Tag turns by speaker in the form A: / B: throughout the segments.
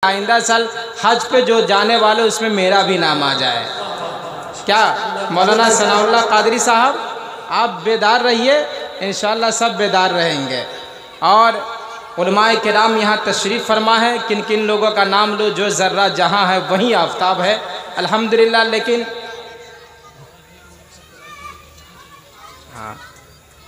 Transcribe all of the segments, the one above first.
A: आइंदा साल हज पे जो जाने वाले उसमें मेरा भी नाम आ जाए। क्या मौलाना सनाउल्लाह कादरी साहब, आप बेदार रहिए, इंशाअल्लाह सब बेदार रहेंगे। और उलमाए किराम यहाँ तशरीफ़ फरमा है। किन किन लोगों का नाम लो, जो ज़र्रा जहाँ है वहीं आफ्ताब है, अल्हम्दुलिल्लाह। लेकिन हाँ,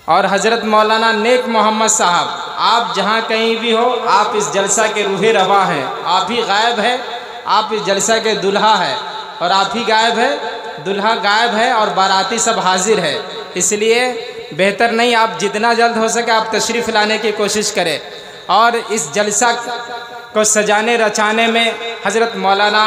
A: और हज़रत मौलाना नेक मोहम्मद साहब, आप जहाँ कहीं भी हो, आप इस जलसा के रूहे रवा हैं। आप ही गायब है, आप इस जलसा के दुल्हा है, और आप ही गायब है, दुल्हा गायब है और बाराती सब हाजिर है। इसलिए बेहतर नहीं, आप जितना जल्द हो सके आप तशरीफ़ लाने की कोशिश करें। और इस जलसा को सजाने रचाने में हज़रत मौलाना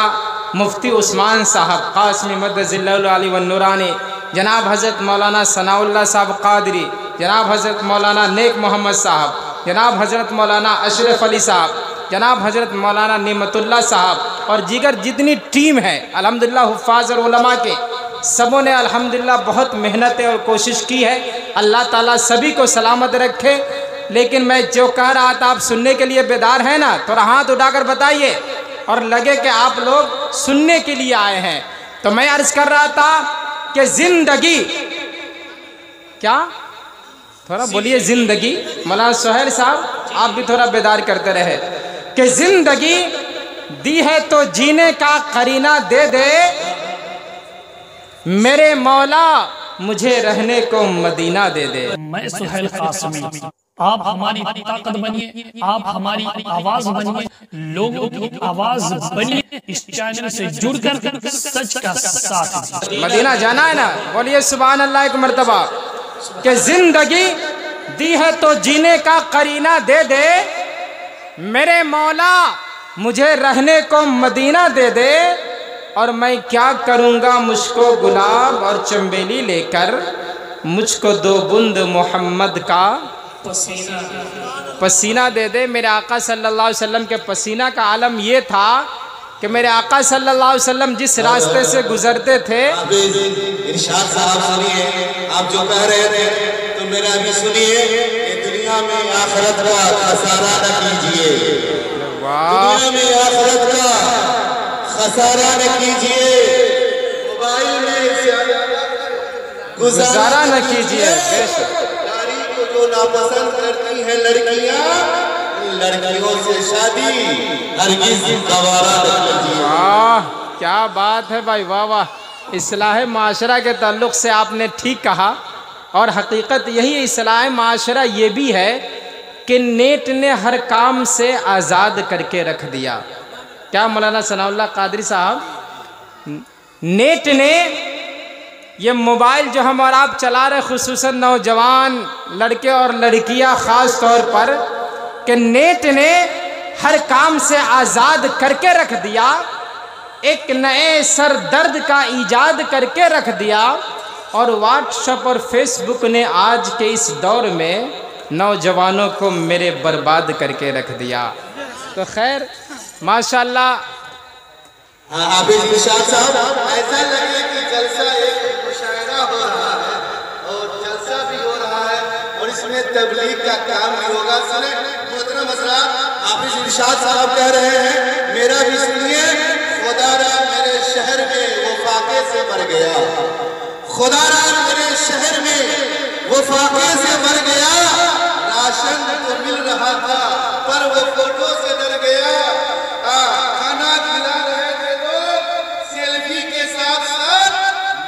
A: मुफ्ती उस्मान साहब क़ासिमी मद्दज़िल्लहुल आली व नूरानी, जनाब हज़रत मौलाना सनाउल्लाह साहब कादरी, जनाब हज़रत मौलाना नेक मोहम्मद साहब, जनाब हज़रत मौलाना अशरफ अली साहब, जनाब हज़रत मौलाना निमतुल्लाह साहब और दीगर जितनी टीम है अल्हम्दुलिल्लाह, हुफ़ाज़ और उलमा के सबों ने अल्हम्दुलिल्लाह बहुत मेहनतें और कोशिश की है। अल्लाह ताला सभी को सलामत रखे। लेकिन मैं जो कह रहा था, आप सुनने के लिए बेदार हैं ना? थोड़ा हाथ उठाकर बताइए और लगे कि आप लोग सुनने के लिए आए हैं। तो मैं अर्ज़ कर रहा था कि ज़िंदगी, क्या थोड़ा बोलिए, ज़िंदगी। मौलाना सोहेल साहब आप भी थोड़ा बेदार करते रहे कि ज़िंदगी दी है तो जीने का करीना दे दे, मेरे मौला मुझे रहने को मदीना दे दे।
B: मैं सोहेल कासमी, आप हमारी ताकत बनिए, आप हमारी आवाज बनिए, लोगों की आवाज बनिए। इस चैनल से जुड़कर सच का साथ
A: मदीना जाना है ना? बोलिए सुभान अल्लाह एक मर्तबा कि जिंदगी दी है तो जीने का करीना दे दे, मेरे मौला मुझे रहने को मदीना दे दे। और मैं क्या करूँगा, मुझको गुलाब और चंबेली लेकर, मुझको दो बूंद मोहम्मद का पसीना दे दे। मेरे आका सल्लल्लाहु अलैहि वसल्लम के पसीना का आलम ये था कि मेरे आका सल्लल्लाहु अलैहि वसल्लम जिस रास्ते से गुजरते थे,
C: इरशाद साहब सुनिए, आप जो कह रहे थे तो मेरा भी सुनिए, ये दुनिया में आखिरत का खसारा न कीजिए, दुनिया में आखिरत का खसारा न कीजिए, मोबाइल में गुजारा न कीजिए। नारी को जो नापसंद करती है लड़कियां, लड़कियों से शादी हरगिज़ गवारा न कीजिए।
A: वाह क्या बात है भाई, वाह वाह। इस्लाह माशरा के ताल्लुक़ से आपने ठीक कहा, और हकीकत यही है। इस्लाह माशरा ये भी है कि नेट ने हर काम से आज़ाद करके रख दिया। क्या मौलाना सनाउल्लाह कादरी साहब, नेट ने ये मोबाइल जो हम और आप चला रहे, खुसूसन नौजवान लड़के और लड़कियां ख़ास तौर पर, कि नेट ने हर काम से आज़ाद करके रख दिया, एक नए सर दर्द का ईजाद करके रख दिया। और व्हाट्सएप और फेसबुक ने आज के इस दौर में नौजवानों को मेरे बर्बाद करके रख दिया। तो खैर माशाल्लाह।
C: हाफिज़ इरशाद साहब, ऐसा लगे कि जलसा एक मुशायरा हो रहा है और जलसा भी हो रहा है और इसमें तबलीग का काम भी होगा। सुने मोहतरम हज़रात, हाफिज़ इरशाद साहब कह रहे हैं, मेरा भी सुनिए, खुदारा मेरे शहर में वो फाके से मर गया, खुदारा मेरे शहर में वो फाके से मर गया, राशन तो मिल रहा था पर वो फोटो से डर गया, खाना खिला रहे थे लोग सेल्फी के साथ साथ,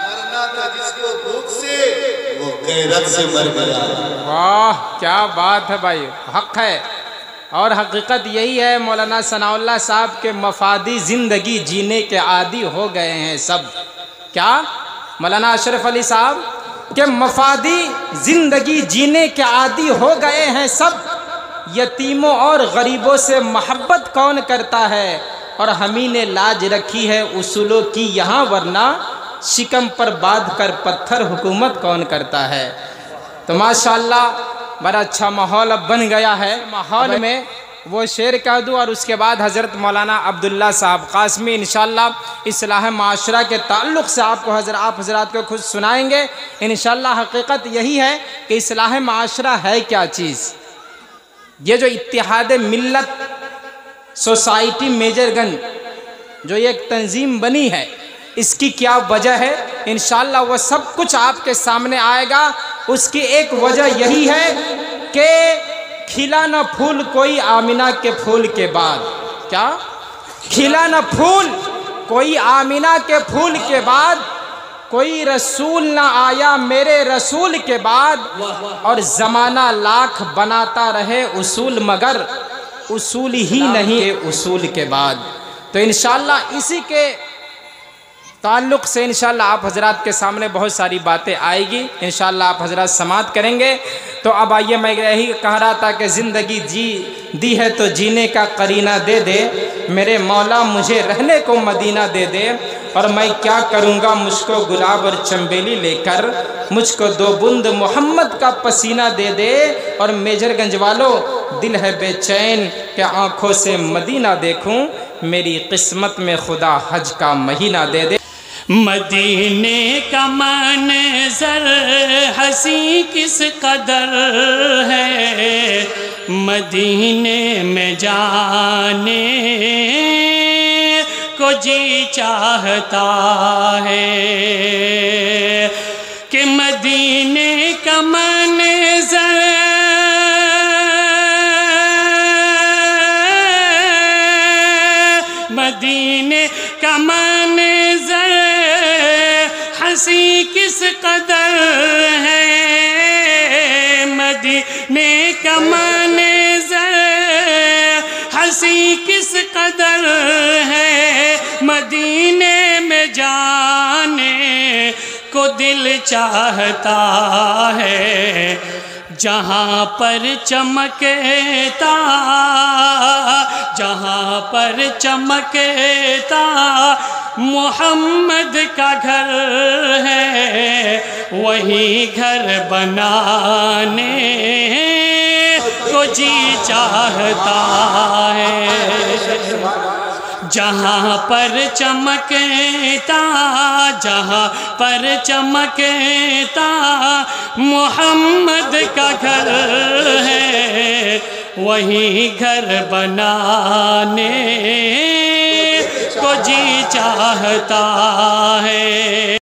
C: मरना था जिसको भूख से वो गैरत से मर गया।
A: वाह क्या बात है भाई, हक है। और हकीकत यही है, मौलाना सनाउल्लाह साहब के मफादी ज़िंदगी जीने के आदी हो गए हैं सब। क्या मौलाना अशरफ अली साहब के मफादी ज़िंदगी जीने के आदी हो गए हैं सब। यतीमों और गरीबों से मोहब्बत कौन करता है, और हमी ने लाज रखी है उसूलों की यहाँ, वरना शिकम पर बांध कर पत्थर हुकूमत कौन करता है। तो माशाअल्लाह बड़ा अच्छा माहौल अब बन गया है। माहौल में वो शेर कह दूँ और उसके बाद हज़रत मौलाना अब्दुल्ला साहब क़ासिमी इंशाअल्लाह इस्लाह माशरा के ताल्लुक़ से आपको आप हज़रात को खुद सुनाएंगे इंशाअल्लाह। हकीकत यही है कि इस्लाह माशरा है क्या चीज़। ये जो इत्तिहाद मिल्लत सोसाइटी मेजरगंज जो एक तंजीम बनी है, इसकी क्या वजह है, इंशाअल्लाह वह सब कुछ आपके सामने आएगा। उसकी एक वजह यही है कि खिला न फूल कोई आमिना के फूल के बाद। क्या खिला न फूल कोई आमिना के फूल के बाद, कोई रसूल ना आया मेरे रसूल के बाद, और ज़माना लाख बनाता रहे उसूल मगर उसूल ही नहीं है उसूल के बाद। तो इंशाअल्लाह इसी के ताल्लुक़ से इंशाअल्लाह आप हज़रात के सामने बहुत सारी बातें आएगी, इंशाअल्लाह आप हज़रात समाअत करेंगे। तो अब आइए, मैं यही कह रहा था कि ज़िंदगी दी है तो जीने का करीना दे दे, मेरे मौला मुझे रहने को मदीना दे दे, और मैं क्या करूँगा मुझको गुलाब और चंबेली लेकर, मुझको 2 बूंद मोहम्मद का पसीना दे दे। और मेजरगंज वालों, दिल है बेचैन कि आँखों से मदीना देखूँ, मेरी किस्मत में खुदा हज का महीना दे दे।
B: मदीने का मंज़र हंसी किस कदर है, मदीने में जाने को जी चाहता है, कि मदीने का मंज़र मदीने का मंज़र हंसी किस कदर है, मदीने का मंज़र हंसी किस कदर है, मदीने में जाने को दिल चाहता है। जहाँ पर चमकता, जहाँ पर चमकता मोहम्मद का घर है, वही घर बनाने को जी चाहता है। जहाँ पर चमकता, जहाँ पर चमकता मोहम्मद का घर है, वही घर बनाने को जी चाहता है।